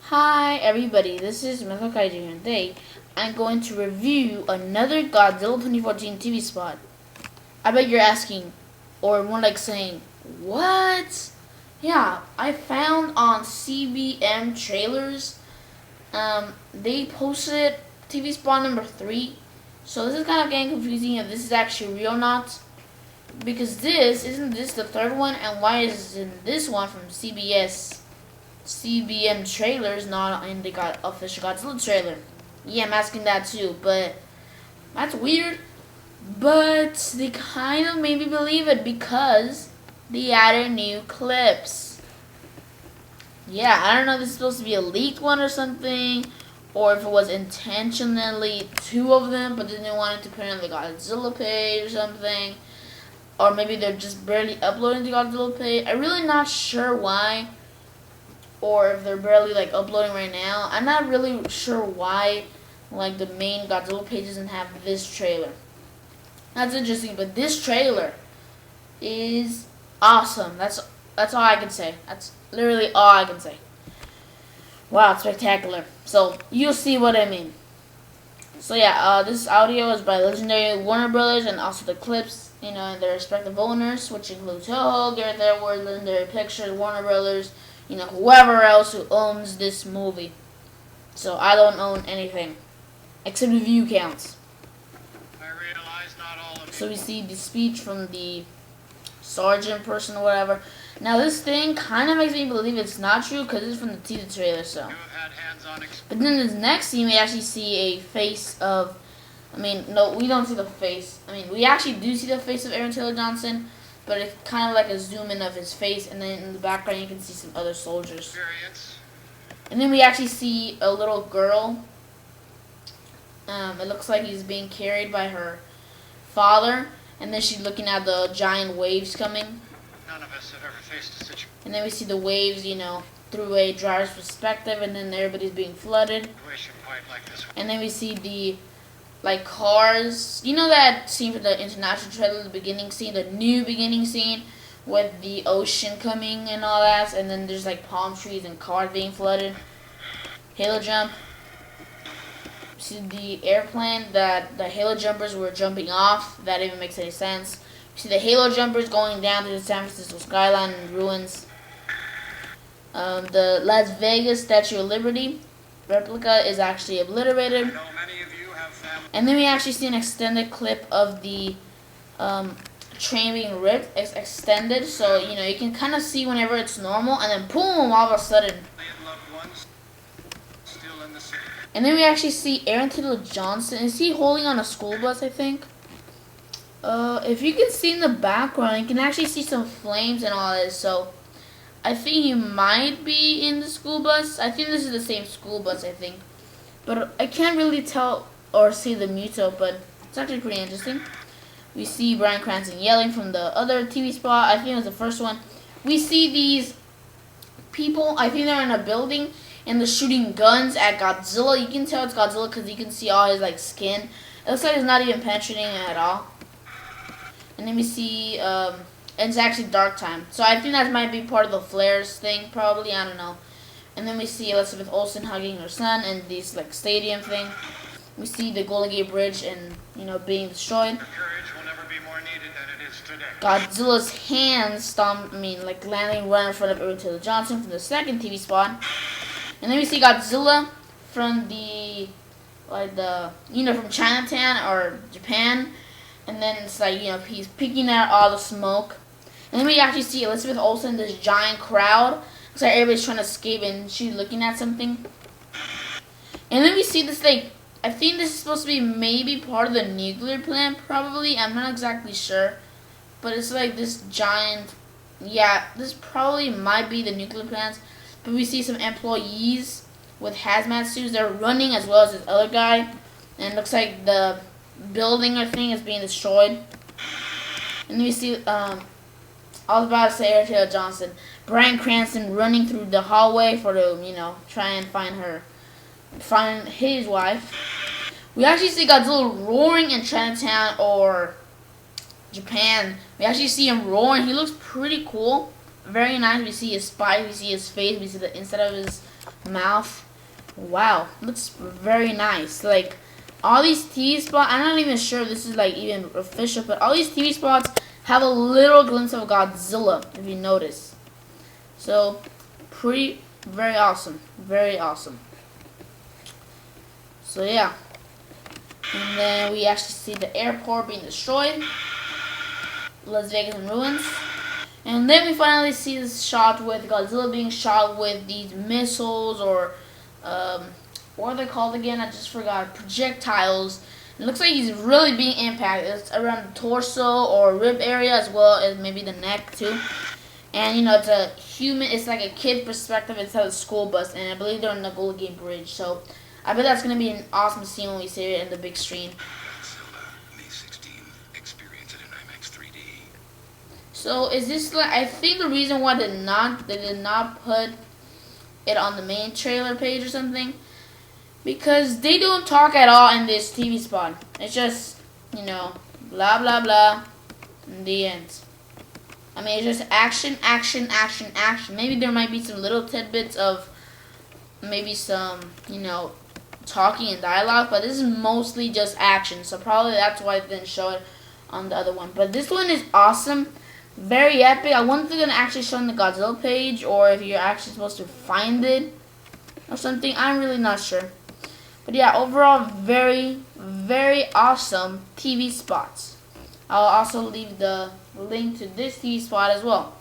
Hi everybody, this is Metal Kaiju and today I'm going to review another Godzilla 2014 TV spot. I bet you're asking, or more like saying, what? Yeah, I found on CBM trailers, they posted TV spot number 3, so this is kind of getting confusing if this is actually real or not. Because isn't this the third one, and why isn't this one from CBM trailers not in the official Godzilla trailer? Yeah, I'm asking that too, but that's weird. But they kind of made me believe it because they added new clips. Yeah, I don't know if this is supposed to be a leaked one or something, or if it was intentionally 2 of them, but then they wanted to put it on the Godzilla page or something. Or maybe they're just barely uploading the Godzilla page. I'm really not sure why. Or if they're barely uploading right now. I'm not really sure why the main Godzilla page doesn't have this trailer. That's interesting, but this trailer is awesome. That's all I can say. That's literally all I can say. Wow, it's spectacular. So you'll see what I mean. So yeah, this audio is by legendary Warner Brothers, and also the clips, and their respective owners, which include Toho, Gareth Edwards, Legendary Pictures, Warner Brothers, whoever else who owns this movie. So I don't own anything, except the view counts. I realize not all of So we see the speech from the sergeant person or whatever. Now this thing kind of makes me believe it's not true because it's from the teaser trailer. So, you have had hands-on but then this next scene we actually see a face of. No, we don't see the face. We actually do see the face of Aaron Taylor Johnson, but it's kind of like a zoom in of his face, and then in the background you can see some other soldiers. experience. And then we actually see a little girl. It looks like he's being carried by her father, and then she's looking at the giant waves coming. None of us have ever faced a And then we see the waves, through a driver's perspective, and then everybody's being flooded. situation quite like this one. And then we see the cars. You know that scene for the international trailer, the beginning scene, the new beginning scene with the ocean coming and all that, and then there's palm trees and cars being flooded. Halo jump. See the airplane that the Halo jumpers were jumping off. That even makes any sense. See the Halo jumpers going down to the San Francisco skyline and ruins. The Las Vegas Statue of Liberty replica is actually obliterated. I know many of you have family. And then we actually see an extended clip of the train being ripped. It's extended, so you can kind of see whenever it's normal, and then boom, all of a sudden. And loved ones still in the city. And then we actually see Aaron Taylor Johnson. Is he holding on a school bus, I think? If you can see in the background, you can actually see some flames and all this, so I think he might be in the school bus. I think this is the same school bus, I think. But I can't really tell or see the muto, but it's actually pretty interesting. We see Bryan Cranston yelling from the other TV spot. I think it was the first one. We see these people. I think they're in a building, and they're shooting guns at Godzilla. You can tell it's Godzilla because you can see all his skin. It looks like it's not even penetrating it at all. And then we see, it's actually dark time. So I think that might be part of the flares thing, probably. I don't know. And then we see Elizabeth Olsen hugging her son in this stadium thing. We see the Golden Gate Bridge and being destroyed. Your courage will never be more needed than it is today. Godzilla's hands landing right in front of Aaron Taylor Johnson from the second TV spot. And then we see Godzilla from the from Chinatown or Japan. And then it's he's picking out all the smoke. And then we actually see Elizabeth Olsen, this giant crowd. Looks like everybody's trying to escape and she's looking at something. And then we see this I think this is supposed to be maybe part of the nuclear plant, probably. I'm not exactly sure. But it's this giant, this probably might be the nuclear plant. But we see some employees with hazmat suits. They're running as well as this other guy. And it looks like the building or thing is being destroyed. And then we see, I was about to say Aaron Taylor Johnson, Bryan Cranston running through the hallway to, try and find his wife. We actually see Godzilla roaring in Chinatown or Japan. We actually see him roaring. He looks pretty cool. Very nice. We see his spine, we see his face, we see the inside of his mouth. Wow, looks very nice. Like all these TV spots, I'm not even sure if this is like even official, but all these TV spots have a little glimpse of Godzilla, if you notice. So very awesome, very awesome. So yeah, and then we actually see the airport being destroyed, Las Vegas in ruins. And then we finally see this shot with Godzilla being shot with these missiles, or what are they called again? I just forgot. Projectiles. It looks like he's really being impacted. It's around the torso or rib area, as well as maybe the neck too. And you know, it's a human. It's like a kid perspective inside the school bus, and I believe they're on the Golden Gate Bridge. So I bet that's gonna be an awesome scene when we see it in the big screen. So is this like, I think the reason why they did not put it on the main trailer page or something, because they don't talk at all in this TV spot. It's just, you know, blah blah blah, in the end. I mean, it's just action, action, action, action. Maybe there might be some little tidbits of maybe some, you know, talking and dialogue, but this is mostly just action. So probably that's why they didn't show it on the other one. But this one is awesome. Very epic. I wonder if they're gonna actually show on the Godzilla page, or if you're actually supposed to find it or something. I'm really not sure. But yeah, overall, very, very awesome TV spots. I'll also leave the link to this TV spot as well,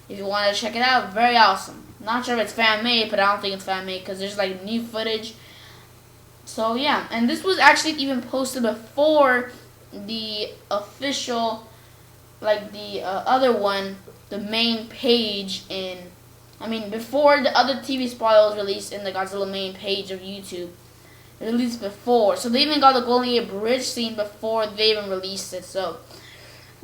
if you want to check it out. Very awesome. Not sure if it's fan made, but I don't think it's fan made because there's like new footage. So yeah, and this was actually even posted before the official, like the other one, the main page before the other TV spot was released in the Godzilla main page of YouTube. It released before, so they even got the Golden Gate Bridge scene before they even released it. So,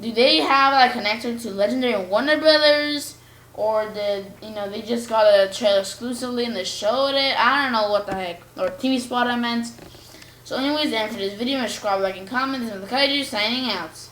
do they have like connected to Legendary and Warner Brothers, or did they just got a trailer exclusively and they showed it? I don't know what the heck, or TV spot I meant. So, anyways, and for this video, subscribe, like, and comment. This is the Kaiju signing out.